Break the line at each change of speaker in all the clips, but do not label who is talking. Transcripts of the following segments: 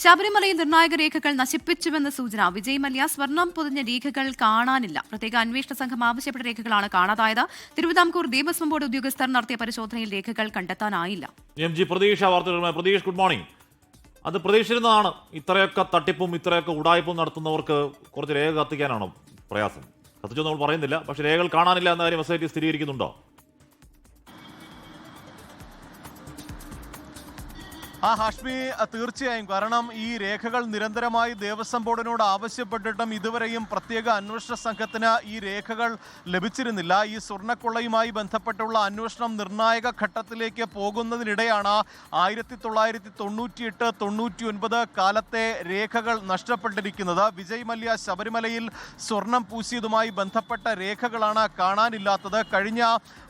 ശബരിമലയിൽ നിർണായക രേഖകൾ നശിപ്പിച്ചുവെന്ന സൂചന. വിജയ് മല്യ സ്വർണം പൊതിഞ്ഞ രേഖകൾ കാണാനില്ല. പ്രത്യേക അന്വേഷണ സംഘം ആവശ്യപ്പെട്ട രേഖകളാണ് കാണാതായത്. തിരുവിതാംകൂർ ദേവസ്വം ബോർഡ് ഉദ്യോഗസ്ഥർ നടത്തിയ പരിശോധനയിൽ രേഖകൾ കണ്ടെത്താനായില്ല.
Pratheesh, good morning. അത് പ്രതീക്ഷിച്ചിരുന്നതാണ്. ഇത്രയൊക്കെ തട്ടിപ്പും ഇത്രയൊക്കെ ഉടായ്പും നടത്തുന്നവർക്ക് കുറച്ച് രേഖ കത്തിക്കാനാണോ പ്രയാസം? കത്തിച്ചൊന്നും നമ്മൾ പറയുന്നില്ല, പക്ഷേ രേഖകൾ കാണാനില്ല എന്ന കാര്യം SIT സ്ഥിരീകരിക്കുന്നുണ്ടോ?
ഹാഷ്മി, തീർച്ചയായും. കാരണം ഈ രേഖകൾ നിരന്തരമായി ദേവസ്വം ബോർഡിനോട് ആവശ്യപ്പെട്ടിട്ടും ഇതുവരെയും പ്രത്യേക അന്വേഷണ സംഘത്തിന് ഈ രേഖകൾ ലഭിച്ചിരുന്നില്ല. ഈ സ്വർണ്ണക്കൊള്ളയുമായി ബന്ധപ്പെട്ടുള്ള അന്വേഷണം നിർണായക ഘട്ടത്തിലേക്ക് പോകുന്നതിനിടെയാണ് 1998-99 കാലത്തെ രേഖകൾ നഷ്ടപ്പെട്ടിരിക്കുന്നത്. വിജയ് മല്യ ശബരിമലയിൽ സ്വർണം പൂശിയതുമായി ബന്ധപ്പെട്ട രേഖകളാണ് കാണാനില്ലാത്തത്. കഴിഞ്ഞ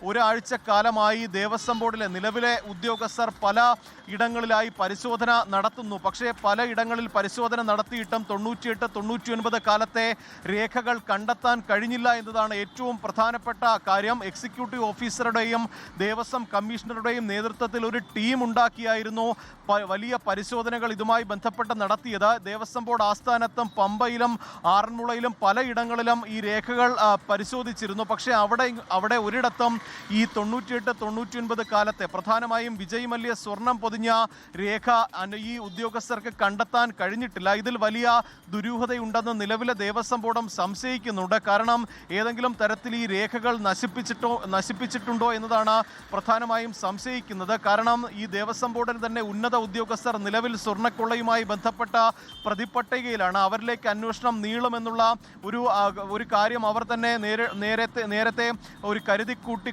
ഒരാഴ്ചക്കാലമായി ദേവസ്വം ബോർഡിലെ നിലവിലെ ഉദ്യോഗസ്ഥർ പല ഇടങ്ങളിലായി പരിശോധന നടത്തുന്നു. പക്ഷേ പലയിടങ്ങളിൽ പരിശോധന നടത്തിയിട്ടും 98-99 കാലത്തെ രേഖകൾ കണ്ടെത്താൻ കഴിഞ്ഞില്ല എന്നതാണ് ഏറ്റവും പ്രധാനപ്പെട്ട കാര്യം. എക്സിക്യൂട്ടീവ് ഓഫീസറുടെയും ദേവസ്വം കമ്മീഷണറുടെയും നേതൃത്വത്തിൽ ഒരു ടീം ഉണ്ടാക്കിയായിരുന്നു വലിയ പരിശോധനകൾ ഇതുമായി ബന്ധപ്പെട്ട് നടത്തിയത്. ദേവസ്വം ബോർഡ് ആസ്ഥാനത്തും പമ്പയിലും ആറന്മുളയിലും പലയിടങ്ങളിലും ഈ രേഖകൾ പരിശോധിച്ചിരുന്നു. പക്ഷേ അവിടെ ഒരിടത്തും ഈ 98-99 കാലത്തെ പ്രധാനമായും വിജയ് മല്യ സ്വർണം പൊതിഞ്ഞ രേഖ ഈ ഉദ്യോഗസ്ഥർക്ക് കണ്ടെത്താൻ കഴിഞ്ഞിട്ടില്ല. ഇതിൽ വലിയ ദുരൂഹതയുണ്ടെന്ന് നിലവിലെ ദേവസ്വം ബോർഡും സംശയിക്കുന്നുണ്ട്. കാരണം ഏതെങ്കിലും തരത്തിൽ ഈ രേഖകൾ നശിപ്പിച്ചിട്ടുണ്ടോ എന്നതാണ് പ്രധാനമായും സംശയിക്കുന്നത്. കാരണം ഈ ദേവസ്വം ബോർഡിൽ തന്നെ ഉന്നത ഉദ്യോഗസ്ഥർ നിലവിൽ സ്വർണ്ണക്കൊള്ളയുമായി ബന്ധപ്പെട്ട പ്രതിപട്ടികയിലാണ്. അവരിലേക്ക് അന്വേഷണം നീളുമെന്നുള്ള ഒരു കാര്യം അവർ തന്നെ നേരത്തെ ഒരു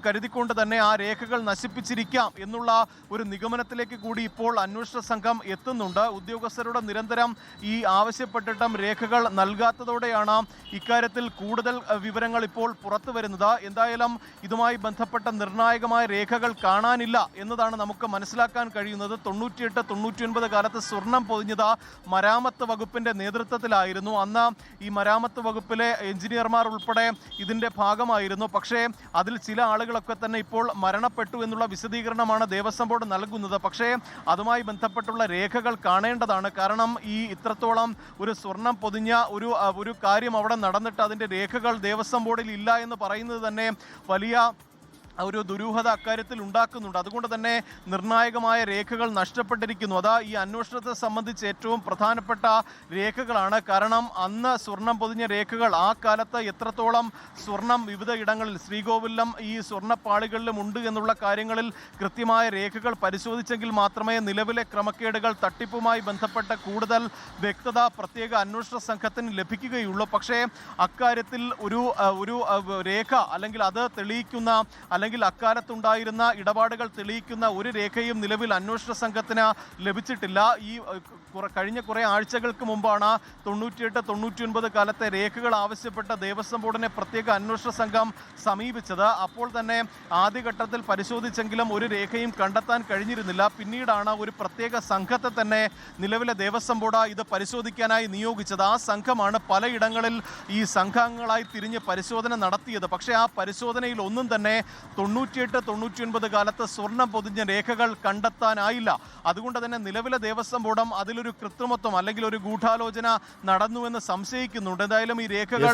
കരുതിക്കൊണ്ട് തന്നെ ആ രേഖകൾ നശിപ്പിച്ചിരിക്കാം എന്നുള്ള ഒരു നിഗമനത്തിലേക്ക് കൂടി ഇപ്പോൾ അന്വേഷണ സംഘം എത്തുന്നുണ്ട്. ഉദ്യോഗസ്ഥരുടെ നിരന്തരം ഈ ആവശ്യപ്പെട്ടിട്ടും രേഖകൾ നൽകാത്തതോടെയാണ് ഇക്കാര്യത്തിൽ കൂടുതൽ വിവരങ്ങൾ ഇപ്പോൾ പുറത്തു വരുന്നത്. എന്തായാലും ഇതുമായി ബന്ധപ്പെട്ട നിർണായകമായ രേഖകൾ കാണാനില്ല എന്നതാണ് നമുക്ക് മനസ്സിലാക്കാൻ കഴിയുന്നത്. 98-99 കാലത്ത് സ്വർണം പൊതിഞ്ഞത് മരാമത്ത് വകുപ്പിന്റെ നേതൃത്വത്തിലായിരുന്നു. അന്ന് ഈ മരാമത്ത് വകുപ്പിലെ എഞ്ചിനീയർമാർ ഉൾപ്പെടെ ഇതിന്റെ ഭാഗമായിരുന്നു. പക്ഷേ അതിൽ ചില ആളുകളൊക്കെ തന്നെ ഇപ്പോൾ മരണപ്പെട്ടു എന്നുള്ള വിശദീകരണമാണ് ദേവസ്വം ബോർഡ് നൽകുന്നത്. പക്ഷേ അതുമായി ബന്ധപ്പെട്ടുള്ള രേഖകൾ കാണേണ്ടതാണ്. കാരണം ഈ ഇത്രത്തോളം ഒരു സ്വർണം പൊതിഞ്ഞ ഒരു കാര്യം അവിടെ നടന്നിട്ട് അതിൻ്റെ രേഖകൾ ദേവസ്വം ബോർഡിൽ ഇല്ല എന്ന് പറയുന്നത് തന്നെ വലിയ ഒരു ദുരൂഹത അക്കാര്യത്തിൽ ഉണ്ടാക്കുന്നുണ്ട്. അതുകൊണ്ട് തന്നെ നിർണായകമായ രേഖകൾ നഷ്ടപ്പെട്ടിരിക്കുന്നു. അത് ഈ അന്വേഷണത്തെ സംബന്ധിച്ച് ഏറ്റവും പ്രധാനപ്പെട്ട രേഖകളാണ്. കാരണം അന്ന് സ്വർണം പൊതിഞ്ഞ രേഖകൾ ആ കാലത്ത് എത്രത്തോളം സ്വർണം വിവിധ ഇടങ്ങളിൽ ശ്രീകോവിലും ഈ സ്വർണ്ണപ്പാളികളിലും ഉണ്ട് എന്നുള്ള കാര്യങ്ങളിൽ കൃത്യമായ രേഖകൾ പരിശോധിച്ചെങ്കിൽ മാത്രമേ നിലവിലെ ക്രമക്കേടുകൾ തട്ടിപ്പുമായി ബന്ധപ്പെട്ട കൂടുതൽ വ്യക്തത പ്രത്യേക അന്വേഷണ സംഘത്തിന് ലഭിക്കുകയുള്ളൂ. പക്ഷേ അക്കാര്യത്തിൽ ഒരു രേഖ അല്ലെങ്കിൽ അത് തെളിയിക്കുന്ന അല്ലെങ്കിൽ അക്കാലത്തുണ്ടായിരുന്ന ഇടപാടുകൾ തെളിയിക്കുന്ന ഒരു രേഖയും നിലവിൽ അന്വേഷണ സംഘത്തിന് ലഭിച്ചിട്ടില്ല. ഈ കഴിഞ്ഞ കുറേ ആഴ്ചകൾക്ക് മുമ്പാണ് 98-99 കാലത്തെ രേഖകൾ ആവശ്യപ്പെട്ട ദേവസ്വം ബോർഡിനെ പ്രത്യേക അന്വേഷണ സംഘം സമീപിച്ചത്. അപ്പോൾ തന്നെ ആദ്യഘട്ടത്തിൽ പരിശോധിച്ചെങ്കിലും ഒരു രേഖയും കണ്ടെത്താൻ കഴിഞ്ഞിരുന്നില്ല. പിന്നീടാണ് ഒരു പ്രത്യേക സംഘത്തെ തന്നെ നിലവിലെ ദേവസ്വം ബോർഡ് ഇത് പരിശോധിക്കാനായി നിയോഗിച്ചത്. ആ സംഘമാണ് പലയിടങ്ങളിൽ ഈ സംഘങ്ങളായി തിരിഞ്ഞ് പരിശോധന നടത്തിയത്. പക്ഷേ ആ പരിശോധനയിൽ ഒന്നും തന്നെ 98-99 കാലത്ത് സ്വർണം പൊതിഞ്ഞ രേഖകൾ കണ്ടെത്താനായില്ല. അതുകൊണ്ട് തന്നെ നിലവിലെ ദേവസ്വം ബോർഡും അതിലൊരു കൃത്രിമത്വം അല്ലെങ്കിൽ ഒരു ഗൂഢാലോചന നടന്നുവെന്ന് സംശയിക്കുന്നുണ്ട്. എന്തായാലും ഈ രേഖകൾ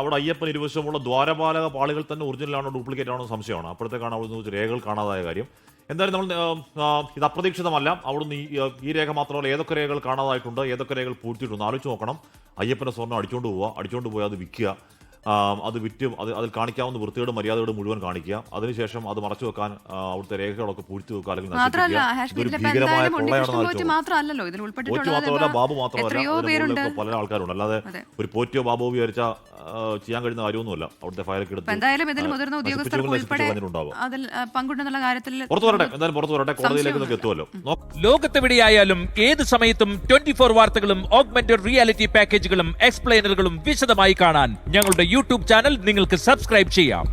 അവിടെ അയ്യപ്പൻ ഇരുവശമുള്ള ദ്വാരപാലക പാളികൾ തന്നെ ഒറിജിനലാണോ ഡ്യൂപ്ലിക്കേറ്റ് ആണോ സംശയമാണ്. അപ്പോഴത്തേക്കാണ് അവിടുന്ന് രേഖകൾ കാണാതായ കാര്യം. എന്തായാലും നമ്മൾ ഇത് അപ്രതീക്ഷിതമല്ല. അവിടുന്ന് ഈ രേഖ മാത്രമല്ല ഏതൊക്കെ രേഖകൾ കാണാതായിട്ടുണ്ട്, ഏതൊക്കെ രേഖകൾ പൂഴ്ത്തിയിട്ടുണ്ട് ആലോചിച്ച് നോക്കണം. അയ്യപ്പൻ്റെ സ്വർണ്ണം അടിച്ചുകൊണ്ട് പോവുക, അത് വിൽക്കുക, അത് വിറ്റ് അതിൽ കാണിക്കാവുന്ന വൃത്തിയോട് മര്യാദയോട് മുഴുവൻ കാണിക്കുക, അതിനുശേഷം അത് മറച്ചു വെക്കാൻ അവിടുത്തെ രേഖകളൊക്കെ പൂഴ്ത്തി വെക്കുക, അല്ലെങ്കിൽ ഭീകരമായ മാത്രമല്ല ബാബു മാത്രമല്ല പല ആൾക്കാരുണ്ട്. അല്ലാതെ ഒരു പോറ്റിയോ ബാബുവോ വിചാരിച്ച ചെയ്യാൻ കഴിയുന്ന കാര്യമൊന്നുമല്ല. അവിടുത്തെ ഫയലൊക്കെ എടുത്ത് പുറത്തു വരട്ടെ, കോടതിയിലേക്ക് എത്തുമല്ലോ.
ലോകത്തെവിടെയായാലും ഏത് സമയത്തും 24 വാർത്തകളും ഓഗ്മെന്റഡ് റിയാലിറ്റി പാക്കേജുകളും എക്സ്പ്ലെയിനറുകളും വിശദമായി കാണാൻ ഞങ്ങളുടെ യൂട്യൂബ് ചാനൽ നിങ്ങൾക്ക് സബ്സ്ക്രൈബ് ചെയ്യാം.